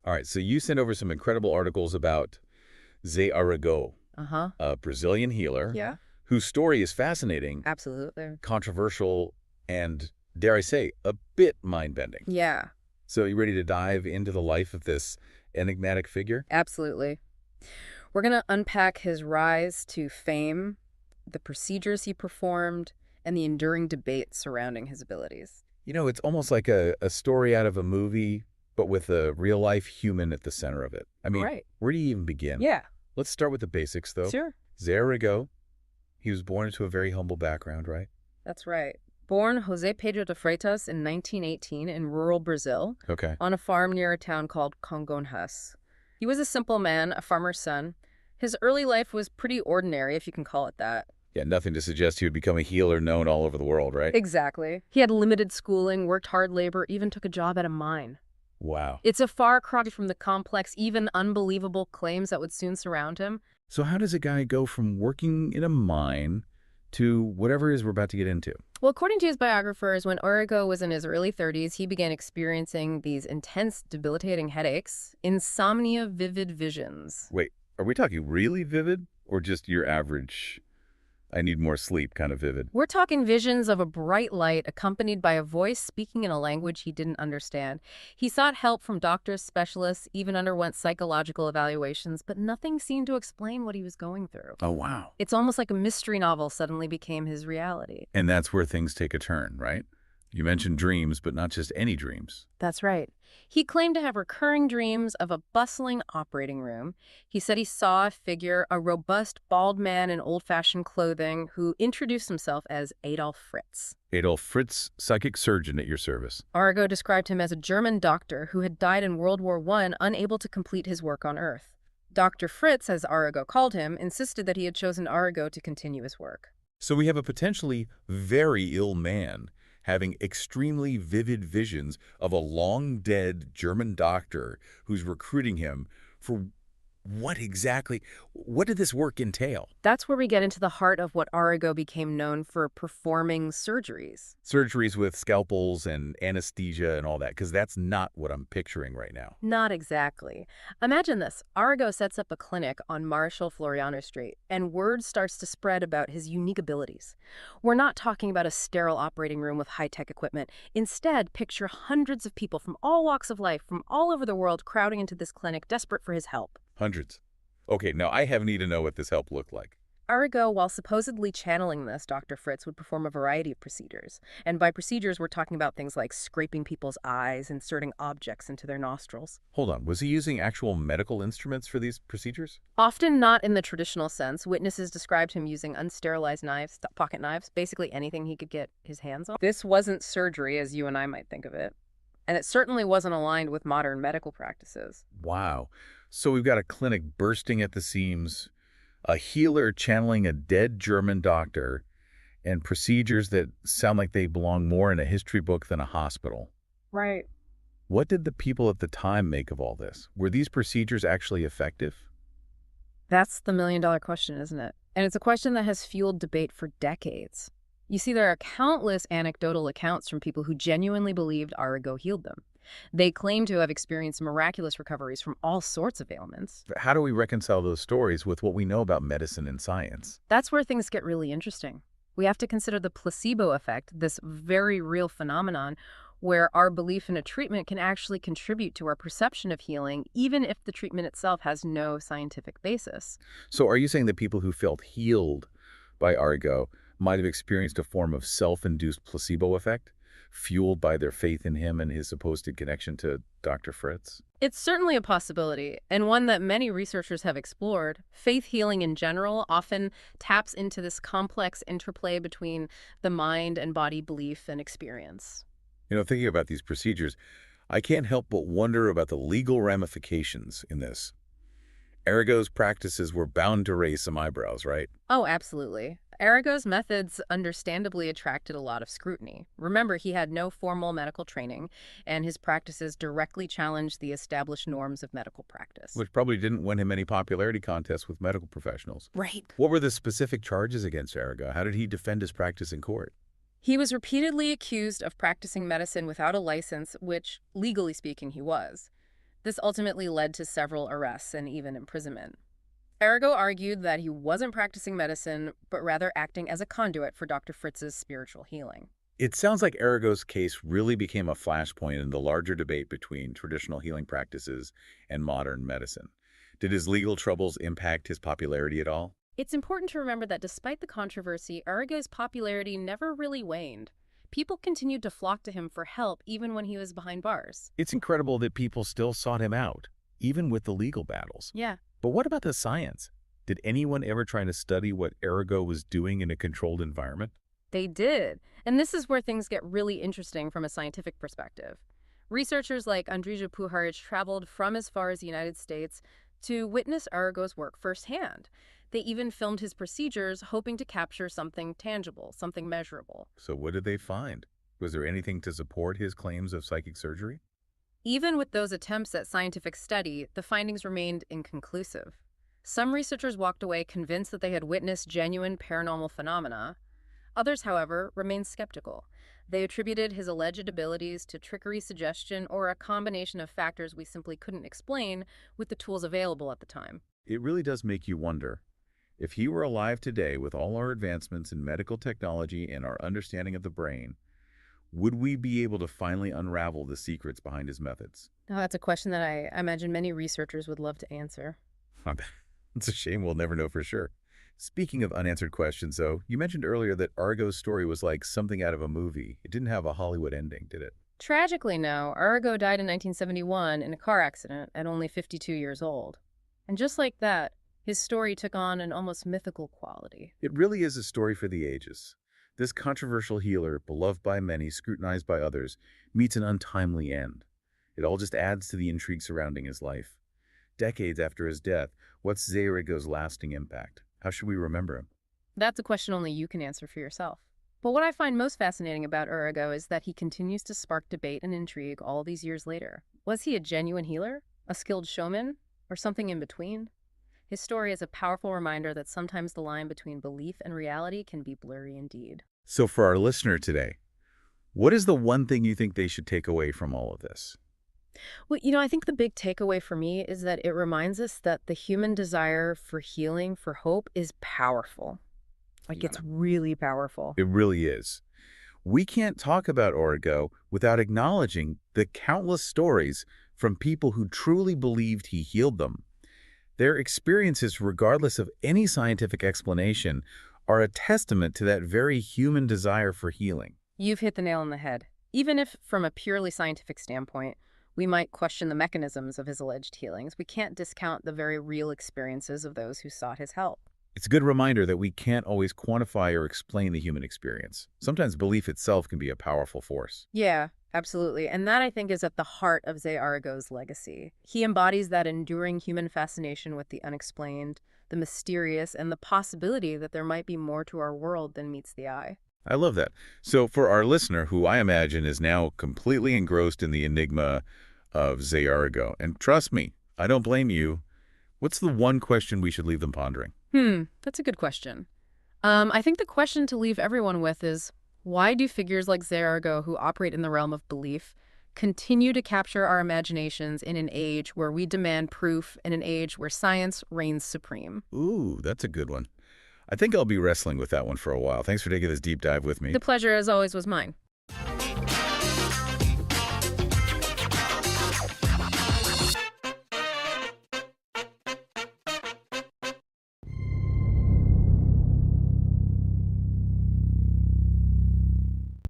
All right, so you sent over some incredible articles about Zé Arigó, Uh-huh. a Brazilian healer Yeah. whose story is fascinating, Absolutely. controversial, and, dare I say, a bit mind-bending. Yeah, So you ready to dive into the life of this enigmatic figure? absolutely. We're going to unpack his rise to fame, the procedures he performed, and the enduring debate surrounding his abilities. You know, it's almost like a story out of a movie, but with a real-life human at the center of it. I mean, Right. where do you even begin? Yeah, Let's start with the basics, though. sure. Zé Arigó, he was born into a very humble background, right? That's right. Born José Pedro de Freitas in 1918 in rural Brazil Okay. on a farm near a town called Congonhas. He was a simple man, a farmer's son. His early life was pretty ordinary, if you can call it that. Yeah, nothing to suggest he would become a healer known all over the world, right? Exactly. He had limited schooling, worked hard labor, even took a job at a mine. Wow. It's a far cry from the complex, even unbelievable claims that would soon surround him. So how does a guy go from working in a mine to whatever it is we're about to get into? Well, according to his biographers, when Origo was in his early 30s, he began experiencing these intense, debilitating headaches, insomnia, vivid visions. Wait, are we talking really vivid or just your average, I need more sleep kind of vivid? We're talking visions of a bright light accompanied by a voice speaking in a language he didn't understand. He sought help from doctors, specialists, even underwent psychological evaluations, but nothing seemed to explain what he was going through. Oh, wow. It's almost like a mystery novel suddenly became his reality. And that's where things take a turn, right? You mentioned dreams, but not just any dreams. That's right. He claimed to have recurring dreams of a bustling operating room. He said he saw a figure, a robust, bald man in old-fashioned clothing, who introduced himself as Adolf Fritz. Adolf Fritz, psychic surgeon at your service. Arago described him as a German doctor who had died in World War I, unable to complete his work on Earth. Dr. Fritz, as Arago called him, insisted that he had chosen Arago to continue his work. So we have a potentially very ill man having extremely vivid visions of a long-dead German doctor who's recruiting him for what exactly? What did this work entail? That's where we get into the heart of what Arago became known for: performing surgeries. Surgeries with scalpels and anesthesia and all that, because that's not what I'm picturing right now. Not exactly. Imagine this. Arago sets up a clinic on Marshall Floriano Street, and word starts to spread about his unique abilities. We're not talking about a sterile operating room with high-tech equipment. Instead, picture hundreds of people from all walks of life, from all over the world, crowding into this clinic, desperate for his help. Hundreds. Okay, now I have need to know what this help looked like. Arago, while supposedly channeling this, Dr. Fritz would perform a variety of procedures. And by procedures, we're talking about things like scraping people's eyes, inserting objects into their nostrils. Hold on, was he using actual medical instruments for these procedures? Often not in the traditional sense. Witnesses described him using unsterilized knives, pocket knives, basically anything he could get his hands on. This wasn't surgery as you and I might think of it. And it certainly wasn't aligned with modern medical practices. Wow. So we've got a clinic bursting at the seams, a healer channeling a dead German doctor, and procedures that sound like they belong more in a history book than a hospital. Right. What did the people at the time make of all this? Were these procedures actually effective? That's the million-dollar question, isn't it? And it's a question that has fueled debate for decades. You see, there are countless anecdotal accounts from people who genuinely believed Arago healed them. They claim to have experienced miraculous recoveries from all sorts of ailments. How do we reconcile those stories with what we know about medicine and science? That's where things get really interesting. We have to consider the placebo effect, this very real phenomenon where our belief in a treatment can actually contribute to our perception of healing, even if the treatment itself has no scientific basis. So are you saying that people who felt healed by Arago might have experienced a form of self-induced placebo effect, fueled by their faith in him and his supposed connection to Dr. Fritz? It's certainly a possibility, and one that many researchers have explored. Faith healing in general often taps into this complex interplay between the mind and body belief and experience. You know, thinking about these procedures, I can't help but wonder about the legal ramifications in this. Arago's practices were bound to raise some eyebrows, right? Oh, absolutely. Arago's methods understandably attracted a lot of scrutiny. Remember, he had no formal medical training, and his practices directly challenged the established norms of medical practice. Which probably didn't win him any popularity contests with medical professionals. Right. What were the specific charges against Arago? How did he defend his practice in court? He was repeatedly accused of practicing medicine without a license, which, legally speaking, he was. This ultimately led to several arrests and even imprisonment. Arago argued that he wasn't practicing medicine, but rather acting as a conduit for Dr. Fritz's spiritual healing. It sounds like Arago's case really became a flashpoint in the larger debate between traditional healing practices and modern medicine. Did his legal troubles impact his popularity at all? It's important to remember that despite the controversy, Arago's popularity never really waned. People continued to flock to him for help even when he was behind bars. It's incredible that people still sought him out, even with the legal battles. Yeah. But what about the science? Did anyone ever try to study what Arago was doing in a controlled environment? They did. And this is where things get really interesting from a scientific perspective. Researchers like Andrija Puharich traveled from as far as the United States to witness Arago's work firsthand. They even filmed his procedures, hoping to capture something tangible, something measurable. So what did they find? Was there anything to support his claims of psychic surgery? Even with those attempts at scientific study, the findings remained inconclusive. Some researchers walked away convinced that they had witnessed genuine paranormal phenomena. Others, however, remained skeptical. They attributed his alleged abilities to trickery, suggestion, or a combination of factors we simply couldn't explain with the tools available at the time. It really does make you wonder. If he were alive today with all our advancements in medical technology and our understanding of the brain, would we be able to finally unravel the secrets behind his methods? Now, that's a question that I imagine many researchers would love to answer. It's a shame we'll never know for sure. Speaking of unanswered questions, though, you mentioned earlier that Arago's story was like something out of a movie. It didn't have a Hollywood ending, did it? Tragically, no. Arago died in 1971 in a car accident at only 52 years old. And just like that, his story took on an almost mythical quality. It really is a story for the ages. This controversial healer, beloved by many, scrutinized by others, meets an untimely end. It all just adds to the intrigue surrounding his life. Decades after his death, what's Zé Arigó's lasting impact? How should we remember him? That's a question only you can answer for yourself. But what I find most fascinating about Arago is that he continues to spark debate and intrigue all these years later. Was he a genuine healer, a skilled showman, or something in between? His story is a powerful reminder that sometimes the line between belief and reality can be blurry indeed. So for our listener today, what is the one thing you think they should take away from all of this? Well, I think the big takeaway for me is that it reminds us that the human desire for healing, for hope, is powerful. It's really powerful. It really is. We can't talk about Arago without acknowledging the countless stories from people who truly believed he healed them. Their experiences, regardless of any scientific explanation, are a testament to that very human desire for healing. You've hit the nail on the head. Even if, from a purely scientific standpoint, we might question the mechanisms of his alleged healings, we can't discount the very real experiences of those who sought his help. It's a good reminder that we can't always quantify or explain the human experience. Sometimes belief itself can be a powerful force. Yeah, absolutely. And that, I think, is at the heart of Zé Arigó's legacy. He embodies that enduring human fascination with the unexplained, the mysterious, and the possibility that there might be more to our world than meets the eye. I love that. So for our listener, who I imagine is now completely engrossed in the enigma of Zé Arigó, and trust me, I don't blame you, what's the one question we should leave them pondering? That's a good question. I think the question to leave everyone with is, why do figures like Zé Arigó, who operate in the realm of belief, continue to capture our imaginations in an age where we demand proof, in an age where science reigns supreme? Ooh, that's a good one. I think I'll be wrestling with that one for a while. Thanks for taking this deep dive with me. The pleasure, as always, was mine.